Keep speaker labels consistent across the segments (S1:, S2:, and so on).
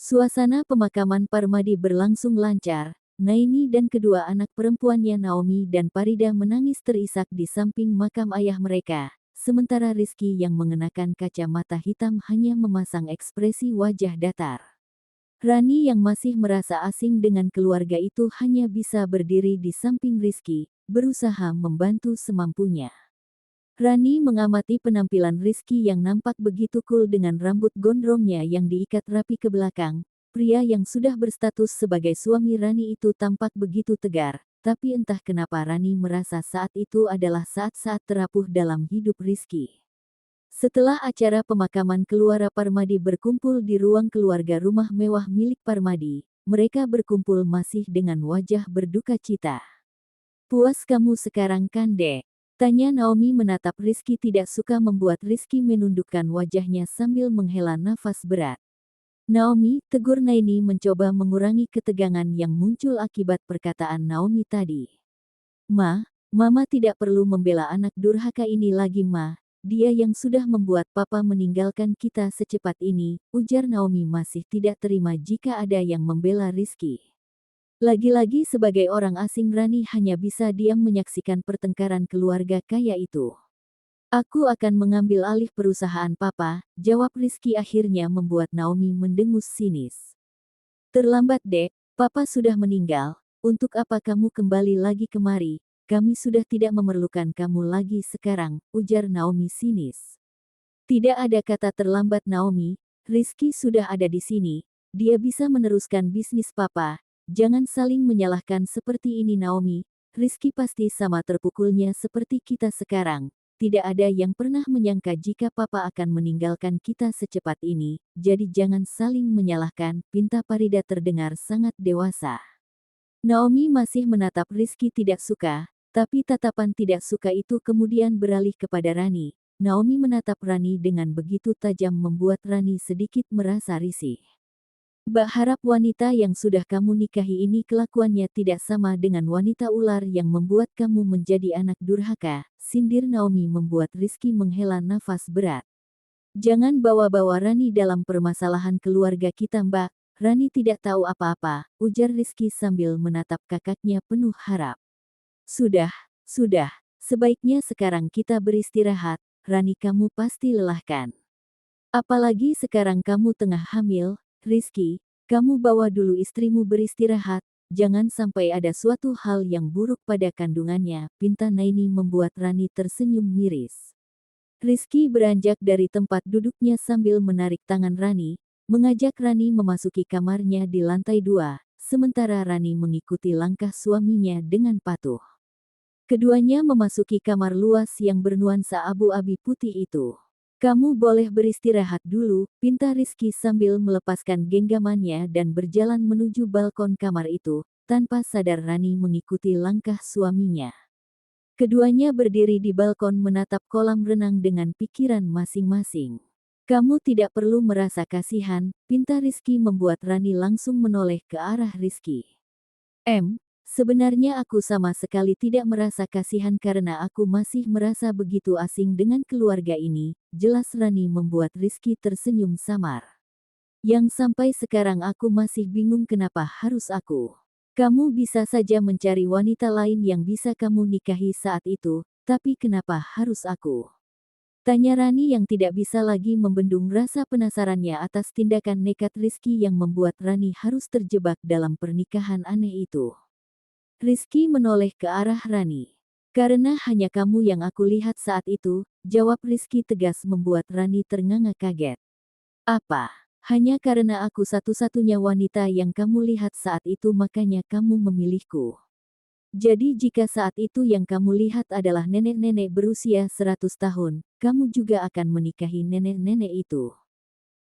S1: Suasana pemakaman Parmadi berlangsung lancar. Naini dan kedua anak perempuannya Naomi dan Parida menangis terisak di samping makam ayah mereka. Sementara Rizky yang mengenakan kacamata hitam hanya memasang ekspresi wajah datar. Rani yang masih merasa asing dengan keluarga itu hanya bisa berdiri di samping Rizky, berusaha membantu semampunya. Rani mengamati penampilan Rizky yang nampak begitu cool dengan rambut gondrongnya yang diikat rapi ke belakang. Pria yang sudah berstatus sebagai suami Rani itu tampak begitu tegar, tapi entah kenapa Rani merasa saat itu adalah saat-saat terapuh dalam hidup Rizky. Setelah acara pemakaman keluarga Parmadi berkumpul di ruang keluarga rumah mewah milik Parmadi, mereka berkumpul masih dengan wajah berduka cita. "Puas kamu sekarang kan, Dek?" Tanya Naomi menatap Rizky tidak suka membuat Rizky menundukkan wajahnya sambil menghela nafas berat. "Naomi," tegur Naini mencoba mengurangi ketegangan yang muncul akibat perkataan Naomi tadi. Mama tidak perlu membela anak durhaka ini lagi, Ma. Dia yang sudah membuat Papa meninggalkan kita secepat ini," ujar Naomi masih tidak terima jika ada yang membela Rizky. Lagi-lagi sebagai orang asing Rani hanya bisa diam menyaksikan pertengkaran keluarga kaya itu. "Aku akan mengambil alih perusahaan Papa," jawab Rizky akhirnya membuat Naomi mendengus sinis. "Terlambat, Dek. Papa sudah meninggal. Untuk apa kamu kembali lagi kemari? Kami sudah tidak memerlukan kamu lagi sekarang," ujar Naomi sinis. "Tidak ada kata terlambat, Naomi. Rizky sudah ada di sini. Dia bisa meneruskan bisnis Papa. Jangan saling menyalahkan seperti ini, Naomi. Rizky pasti sama terpukulnya seperti kita sekarang. Tidak ada yang pernah menyangka jika Papa akan meninggalkan kita secepat ini, jadi jangan saling menyalahkan," pinta Parida terdengar sangat dewasa. Naomi masih menatap Rizky tidak suka, tapi tatapan tidak suka itu kemudian beralih kepada Rani. Naomi menatap Rani dengan begitu tajam membuat Rani sedikit merasa risih. "Mbak harap wanita yang sudah kamu nikahi ini kelakuannya tidak sama dengan wanita ular yang membuat kamu menjadi anak durhaka," sindir Naomi membuat Rizky menghela nafas berat. "Jangan bawa-bawa Rani dalam permasalahan keluarga kita, Mbak. Rani tidak tahu apa-apa," ujar Rizky sambil menatap kakaknya penuh harap. Sudah. Sebaiknya sekarang kita beristirahat. Rani, kamu pasti lelahkan. Apalagi sekarang kamu tengah hamil. Rizky, kamu bawa dulu istrimu beristirahat, jangan sampai ada suatu hal yang buruk pada kandungannya," pinta Naini membuat Rani tersenyum miris. Rizky beranjak dari tempat duduknya sambil menarik tangan Rani, mengajak Rani memasuki kamarnya di lantai 2, sementara Rani mengikuti langkah suaminya dengan patuh. Keduanya memasuki kamar luas yang bernuansa abu-abu putih itu. "Kamu boleh beristirahat dulu," pinta Rizky sambil melepaskan genggamannya dan berjalan menuju balkon kamar itu, tanpa sadar Rani mengikuti langkah suaminya. Keduanya berdiri di balkon menatap kolam renang dengan pikiran masing-masing. "Kamu tidak perlu merasa kasihan," pinta Rizky membuat Rani langsung menoleh ke arah Rizky. Sebenarnya aku sama sekali tidak merasa kasihan karena aku masih merasa begitu asing dengan keluarga ini," jelas Rani membuat Rizky tersenyum samar. "Yang sampai sekarang aku masih bingung kenapa harus aku. Kamu bisa saja mencari wanita lain yang bisa kamu nikahi saat itu, tapi kenapa harus aku?" Tanya Rani yang tidak bisa lagi membendung rasa penasarannya atas tindakan nekat Rizky yang membuat Rani harus terjebak dalam pernikahan aneh itu. Rizky menoleh ke arah Rani. "Karena hanya kamu yang aku lihat saat itu," jawab Rizky tegas membuat Rani ternganga kaget. "Apa? Hanya karena aku satu-satunya wanita yang kamu lihat saat itu makanya kamu memilihku? Jadi jika saat itu yang kamu lihat adalah nenek-nenek berusia 100 tahun, kamu juga akan menikahi nenek-nenek itu?"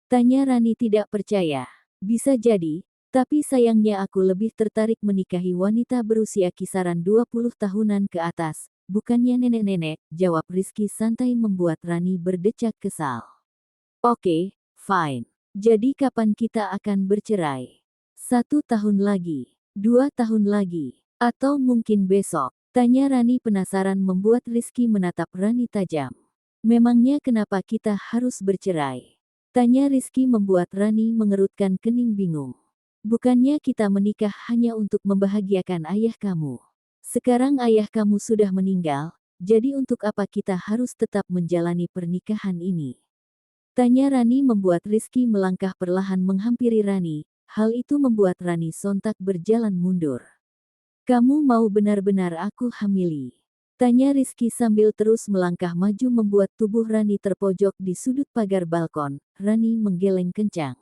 S1: Tanya Rani tidak percaya. "Bisa jadi. Tapi sayangnya aku lebih tertarik menikahi wanita berusia kisaran 20 tahunan ke atas, bukannya nenek-nenek," jawab Rizky santai membuat Rani berdecak kesal. "Oke, fine. Jadi kapan kita akan bercerai? 1 tahun lagi? 2 tahun lagi? Atau mungkin besok?" Tanya Rani penasaran membuat Rizky menatap Rani tajam. "Memangnya kenapa kita harus bercerai? Tanya Rizky membuat Rani mengerutkan kening bingung. Bukannya kita menikah hanya untuk membahagiakan ayah kamu. Sekarang ayah kamu sudah meninggal, jadi untuk apa kita harus tetap menjalani pernikahan ini? Tanya Rani membuat Rizky melangkah perlahan menghampiri Rani. Hal itu membuat Rani sontak berjalan mundur. Kamu mau benar-benar aku hamili? Tanya Rizky sambil terus melangkah maju membuat tubuh Rani terpojok di sudut pagar balkon. Rani menggeleng kencang.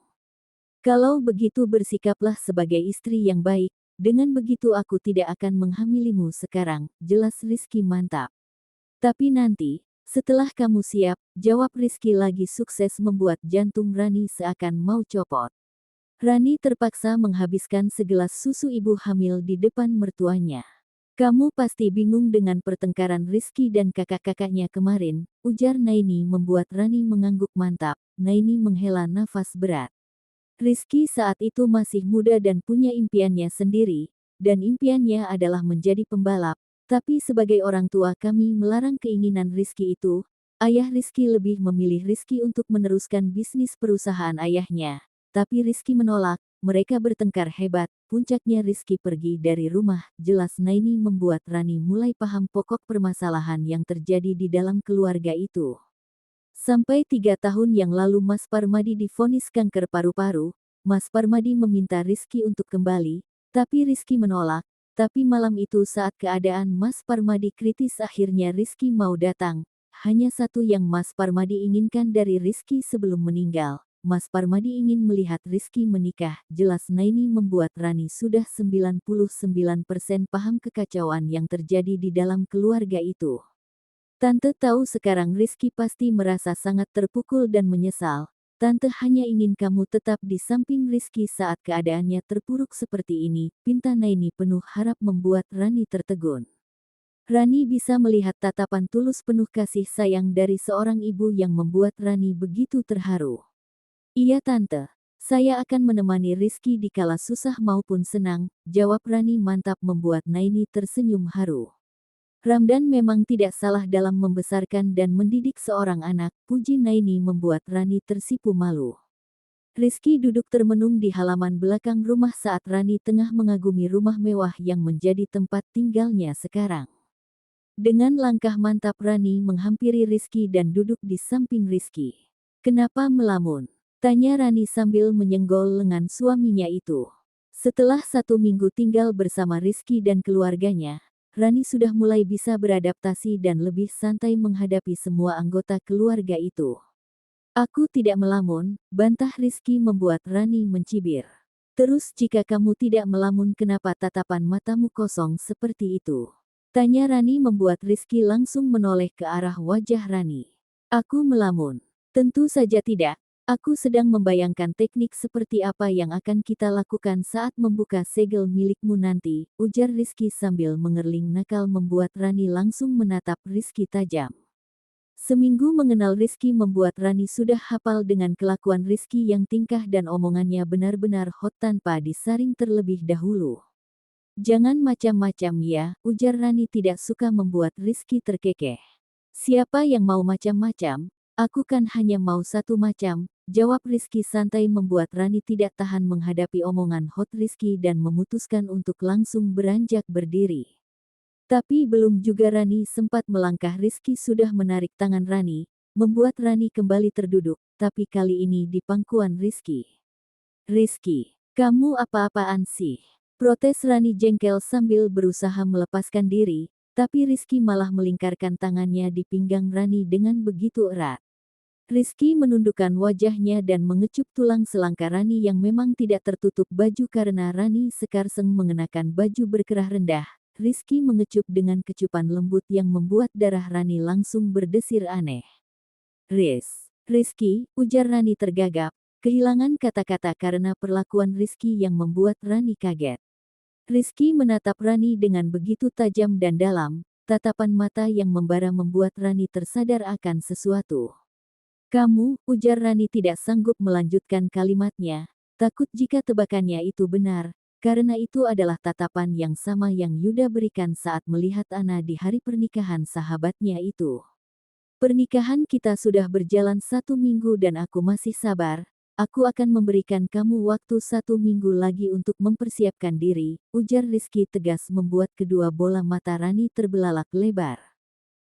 S1: Kalau begitu bersikaplah sebagai istri yang baik. Dengan begitu aku tidak akan menghamilimu sekarang, jelas Rizky mantap. Tapi nanti, setelah kamu siap, jawab Rizky lagi sukses membuat jantung Rani seakan mau copot. Rani terpaksa menghabiskan segelas susu ibu hamil di depan mertuanya. Kamu pasti bingung dengan pertengkaran Rizky dan kakak-kakaknya kemarin, ujar Naini membuat Rani mengangguk mantap. Naini menghela nafas berat. Rizky saat itu masih muda dan punya impiannya sendiri, dan impiannya adalah menjadi pembalap. Tapi sebagai orang tua kami melarang keinginan Rizky itu. Ayah Rizky lebih memilih Rizky untuk meneruskan bisnis perusahaan ayahnya. Tapi Rizky menolak. Mereka bertengkar hebat, puncaknya Rizky pergi dari rumah, jelas Naini membuat Rani mulai paham pokok permasalahan yang terjadi di dalam keluarga itu. Sampai 3 tahun yang lalu Mas Parmadi divonis kanker paru-paru, Mas Parmadi meminta Rizky untuk kembali, tapi Rizky menolak. Tapi malam itu saat keadaan Mas Parmadi kritis akhirnya Rizky mau datang. Hanya satu yang Mas Parmadi inginkan dari Rizky sebelum meninggal. Mas Parmadi ingin melihat Rizky menikah, jelas Naini membuat Rani sudah 99% paham kekacauan yang terjadi di dalam keluarga itu. Tante tahu sekarang Rizky pasti merasa sangat terpukul dan menyesal. Tante hanya ingin kamu tetap di samping Rizky saat keadaannya terpuruk seperti ini, pinta Naini penuh harap membuat Rani tertegun. Rani bisa melihat tatapan tulus penuh kasih sayang dari seorang ibu yang membuat Rani begitu terharu. Iya tante, saya akan menemani Rizky di kala susah maupun senang, jawab Rani mantap membuat Naini tersenyum haru. Ramdan memang tidak salah dalam membesarkan dan mendidik seorang anak, puji Naini membuat Rani tersipu malu. Rizky duduk termenung di halaman belakang rumah saat Rani tengah mengagumi rumah mewah yang menjadi tempat tinggalnya sekarang. Dengan langkah mantap Rani menghampiri Rizky dan duduk di samping Rizky. Kenapa melamun? Tanya Rani sambil menyenggol lengan suaminya itu. Setelah 1 minggu tinggal bersama Rizky dan keluarganya, Rani sudah mulai bisa beradaptasi dan lebih santai menghadapi semua anggota keluarga itu. Aku tidak melamun, bantah Rizky membuat Rani mencibir. Terus jika kamu tidak melamun kenapa tatapan matamu kosong seperti itu? Tanya Rani membuat Rizky langsung menoleh ke arah wajah Rani. Aku melamun. Tentu saja tidak. Aku sedang membayangkan teknik seperti apa yang akan kita lakukan saat membuka segel milikmu nanti, ujar Rizky sambil mengerling nakal membuat Rani langsung menatap Rizky tajam. Seminggu mengenal Rizky membuat Rani sudah hafal dengan kelakuan Rizky yang tingkah dan omongannya benar-benar hot tanpa disaring terlebih dahulu. Jangan macam-macam ya, ujar Rani tidak suka membuat Rizky terkekeh. Siapa yang mau macam-macam? Aku kan hanya mau satu macam, jawab Rizky santai membuat Rani tidak tahan menghadapi omongan hot Rizky dan memutuskan untuk langsung beranjak berdiri. Tapi belum juga Rani sempat melangkah Rizky sudah menarik tangan Rani, membuat Rani kembali terduduk, tapi kali ini di pangkuan Rizky. Rizky, kamu apa-apaan sih? Protes Rani jengkel sambil berusaha melepaskan diri, tapi Rizky malah melingkarkan tangannya di pinggang Rani dengan begitu erat. Rizky menundukkan wajahnya dan mengecup tulang selangkah Rani yang memang tidak tertutup baju karena Rani sekarseng mengenakan baju berkerah rendah. Rizky mengecup dengan kecupan lembut yang membuat darah Rani langsung berdesir aneh. Rizky, ujar Rani tergagap, kehilangan kata-kata karena perlakuan Rizky yang membuat Rani kaget. Rizky menatap Rani dengan begitu tajam dan dalam, tatapan mata yang membara membuat Rani tersadar akan sesuatu. Kamu, ujar Rani tidak sanggup melanjutkan kalimatnya, takut jika tebakannya itu benar, karena itu adalah tatapan yang sama yang Yuda berikan saat melihat Ana di hari pernikahan sahabatnya itu. Pernikahan kita sudah berjalan 1 minggu dan aku masih sabar. Aku akan memberikan kamu waktu 1 minggu lagi untuk mempersiapkan diri, ujar Rizky tegas membuat kedua bola mata Rani terbelalak lebar.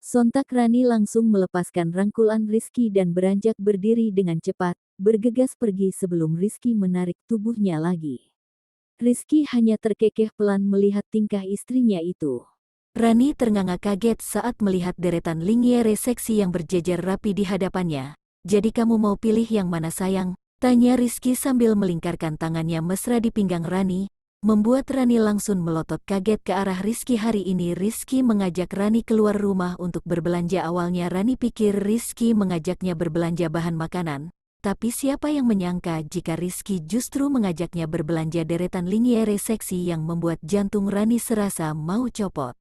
S1: Sontak Rani langsung melepaskan rangkulan Rizky dan beranjak berdiri dengan cepat, bergegas pergi sebelum Rizky menarik tubuhnya lagi. Rizky hanya terkekeh pelan melihat tingkah istrinya itu. Rani ternganga kaget saat melihat deretan liniere seksi yang berjejer rapi di hadapannya. Jadi kamu mau pilih yang mana sayang? Tanya Rizky sambil melingkarkan tangannya mesra di pinggang Rani, membuat Rani langsung melotot kaget ke arah Rizky. Hari ini Rizky mengajak Rani keluar rumah untuk berbelanja. Awalnya Rani pikir Rizky mengajaknya berbelanja bahan makanan, tapi siapa yang menyangka jika Rizky justru mengajaknya berbelanja deretan liniere seksi yang membuat jantung Rani serasa mau copot.